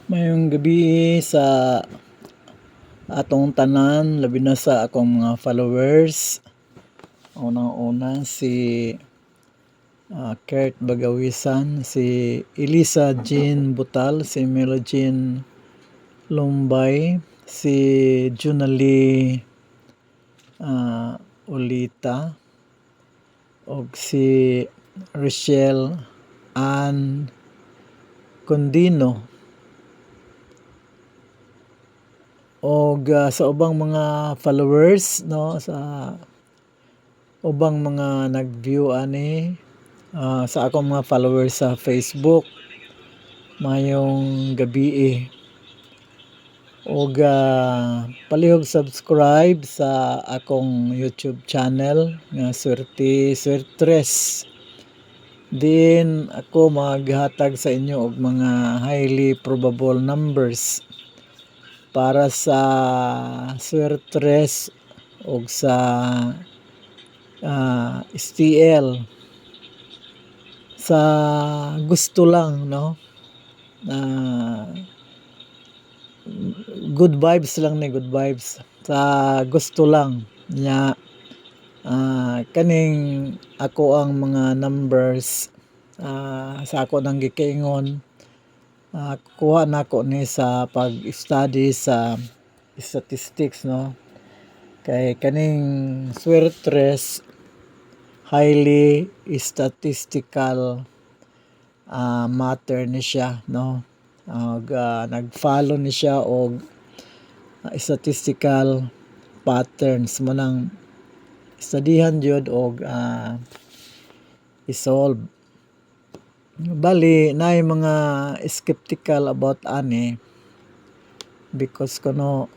Mayong gabi sa atong tanan, labi na sa akong mga followers. Unang-una si Kurt Bagawisan, si Elisa Jean Butal, si Melo Jean Lumbay, si Junali Ulita, og si Rochelle Ann Condino. Og sa ubang mga followers, no, sa ubang mga nag-view ani sa akong mga followers sa Facebook, mayong gabi og palihog subscribe sa akong YouTube channel nga Swerte Swertres. Din ako maghatag sa inyo og mga highly probable numbers para sa Swertres og sa STL sa gusto lang, no, good vibes lang ni, good vibes sa gusto lang nya. Kaning ako ang mga numbers sa ako nang gikaingon, kuha nako ni sa pag-study sa statistics, no, kay kaning Swertres highly statistical matter ni siya, no. Nag-follow ni siya og statistical patterns mo nang studyhan jud og isolve. Bali naay mga skeptical about ani because kuno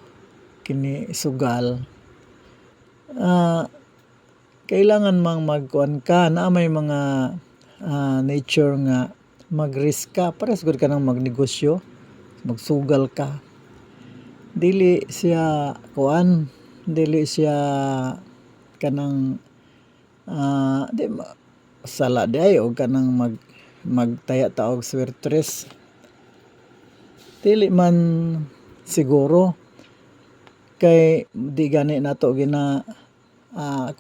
kini sugal kailangan mang magkuan ka na may mga nature nga mag-risk ka, pares gud ka nang magnegosyo, magsugal ka. Dili siya kuan, dili siya kanang di sala di ay og kanang magtaya ta og Swertres. Dili man siguro kay di gani nato gina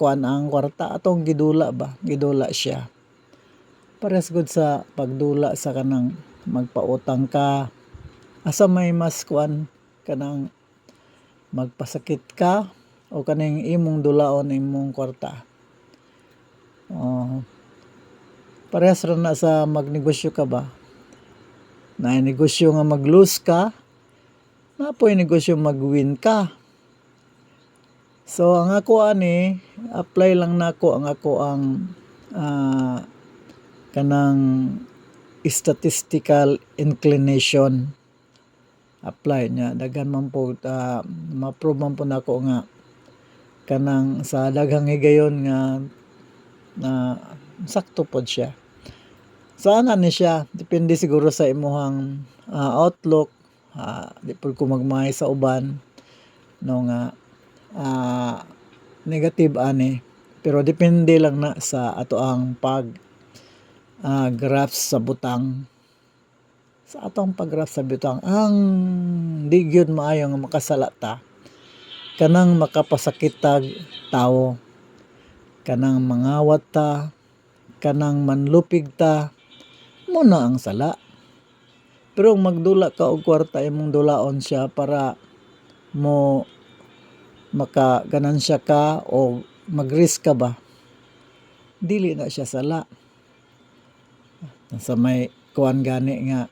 kuan ang kwarta atong gidula ba, gidula siya. Pares gud sa pagdula sa kanang magpautang ka, asa may mas kuan kanang magpasakit ka o kaning imong dulaon imong kwarta. Parehas ra na sa magnegosyo ka ba, na negosyo nga mag-lose ka, napoy negosyo mag-win ka. So ang ako ani, apply lang nako ang ako ang kanang statistical inclination, apply nya daghan man po ma-prove man po nako nga kanang sa daghang higayon nga sakto pod siya. Sana ni siya depende siguro sa imuhang outlook. Di pod ko magmay sa uban no nga negative ani, pero depende lang na sa ato ang pag graphs sa butang, sa atong pag-graph sa butang. Ang di gyud maayo nga makasala ta kanang makapasakit tag tawo, kanang mangawat ta, kanang manlupig ta, mo na ang sala. Pero magdula ka og kwarta, imong dulaon siya para mo makaganansya ka o mag-risk ka ba, dili na siya sala. Sa may kuan gani nga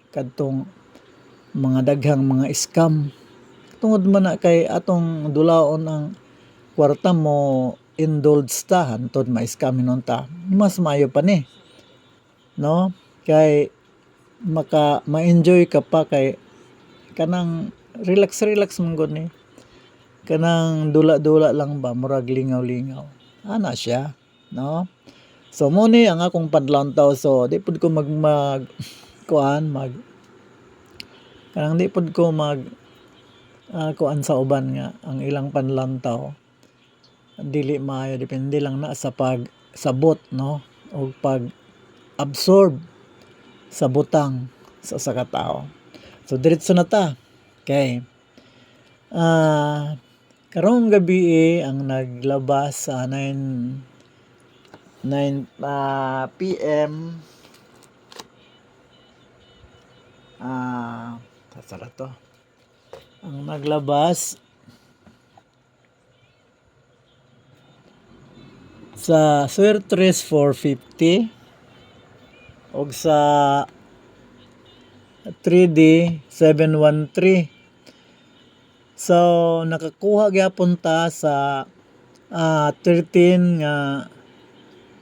kadtong mga daghang mga scam, tungod man na kay atong dulaon ang kwarta mo indulge ta hantod ma-scamin ta, mas maayo pa ni, no, kay ma-enjoy ka pa kay kanang relax man gud ni, kanang dula-dula lang ba, murag lingaw-lingaw ana siya, no. So mo ni ang akong padlantaw. So di pud ko kuan kanang di pud ko kuan sa uban nga ang ilang panlantaw dili maayo, depende lang na sa pagsabot, no, o pag absorb sa butang sa katao. So diretso na ta. Okay. Karong gabi ang naglabas sa 9 PM. Sasara to. Ang naglabas sa Suertres 450 og sa 3D 713. So nakakuha gyapon ta sa 13 nga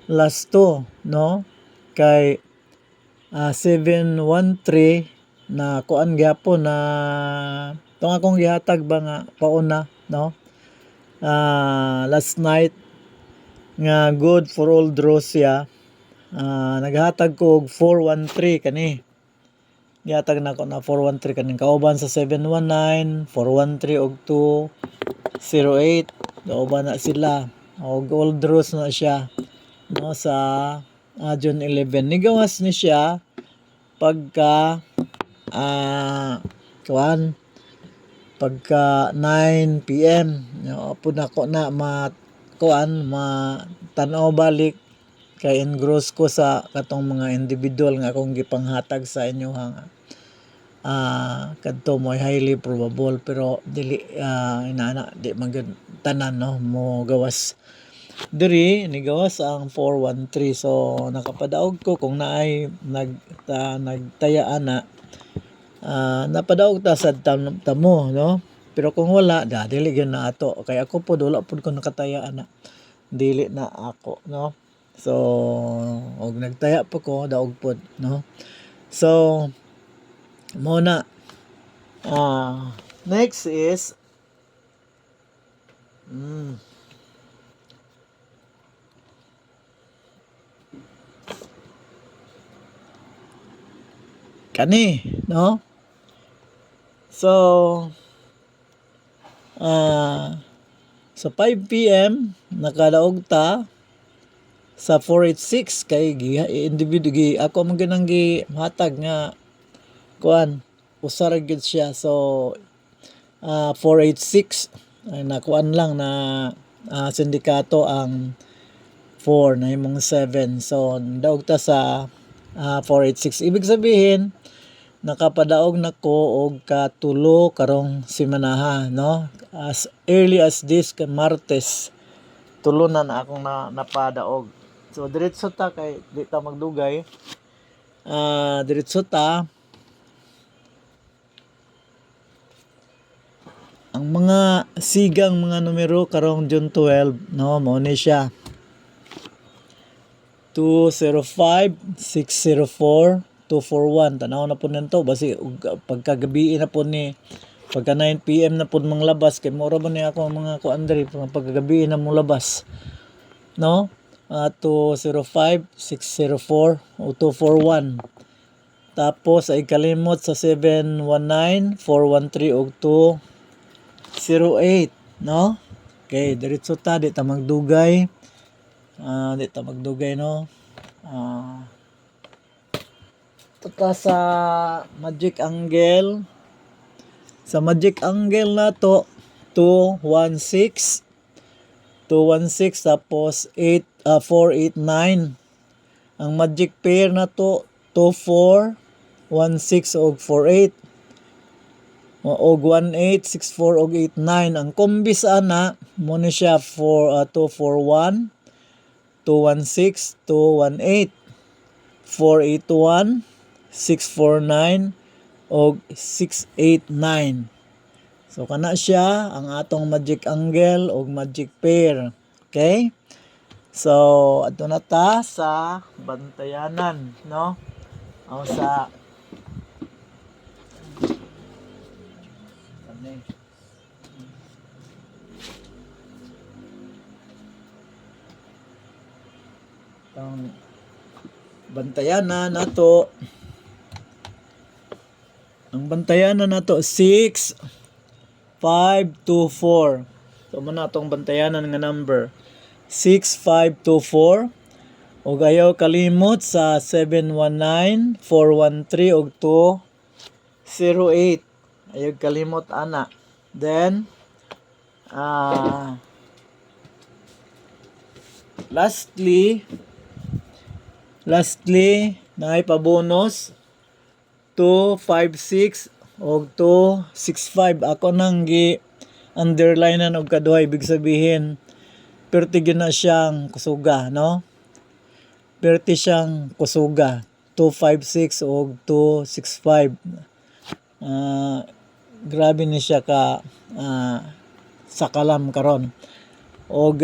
last 2, no? Kay 713 na kuan gyapon na tong akong gihatag ba nga pauna, no? Last night nga good for all draws siya. Naghatag ko og 413 kani. Gihatag na ko na 413 kaning kauban sa 719, 413 og 208. Kauban na sila. Og all draws na siya, no, sa June 11. Nigawas ni siya pagka pagka 9 PM. Pud ako na matanaw balik kay engross ko sa katong mga individual nga akong gipanghatag sa inyo nga kadto mo highly probable pero dili inana di magud tanan, no, mo gawas diri nigawas ang 413. So nakapadaog ko kung naay nagtayaan na napadaog ta sa tamo, no, pero kung wala dili gyud na ato kay ako po wala pud ko nakatayaan na dili na ako, no. So og nagtaya pa ko daog pod, no. So mo na next is kani, no. So sa 5 PM nakadaog ta sa 486 kay individual ako man ganang gihatag nga kuan usar gyud siya. So 486 nakuan lang na sindikato ang 4 na imong 7. So daog ta sa 486. Ibig sabihin nakapadaog na ko og katulo karong semanaha, no, as early as this Martes tulo na akong napadaog. So diretso ta kay di ta magdugay. Diretso ta. Ang mga sigang mga numero karong June 12, no, mao ni siya 205, 604, 241. Tanaw na po nito basi pagkagabi na po ni pagka 9 PM na po mga labas kay mura ba ni ako mga kuandri pagkagabi na mo labas, no. 205, 604 o 241. Tapos ay kalimot sa 719, 413 og 208, no. Okay, diretso ta di ta magdugay. No. Ta sa magic angle. Sa magic angle na to 216 tapos 489. Ang magic pair na to 24 16 og 48 og 18 64 og 89. Ang kombis ana mo ni siya 241 216 218 481 649 og 689. So kana siya ang atong magic angle og magic pair. Okay? So adto na ta sa bantayanan, no? O sa ang bantayanan nato. Ang bantayanan nato 6 524. So mo na tong bantayanan nga number 6524 ug ayaw kalimot sa 719 413 ug 08. Ayog kalimot ana. Then lastly naay pabonus 256 og 265. Ako nang gi underlinean og kaduha, ibig sabihin perti gyud na siyang kusuga, no? Perti siyang kusuga, 256 og 265. Grabe ni siya ka sakalam karon. Og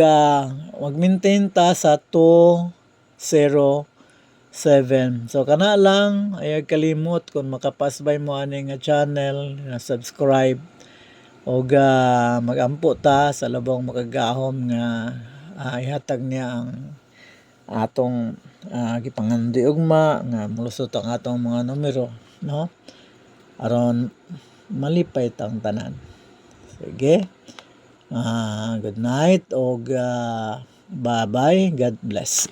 mag-maintain ta sa 207. So kana lang, ayag kalimot kung makapasbay mo ani nga channel, na subscribe og magampo ta sa labong makagahom nga ihatag niya ang atong gipangandi ugma nga mulusot ang atong mga numero, no? Aron malipay tang tanan. Sige. Good night og bye-bye. God bless.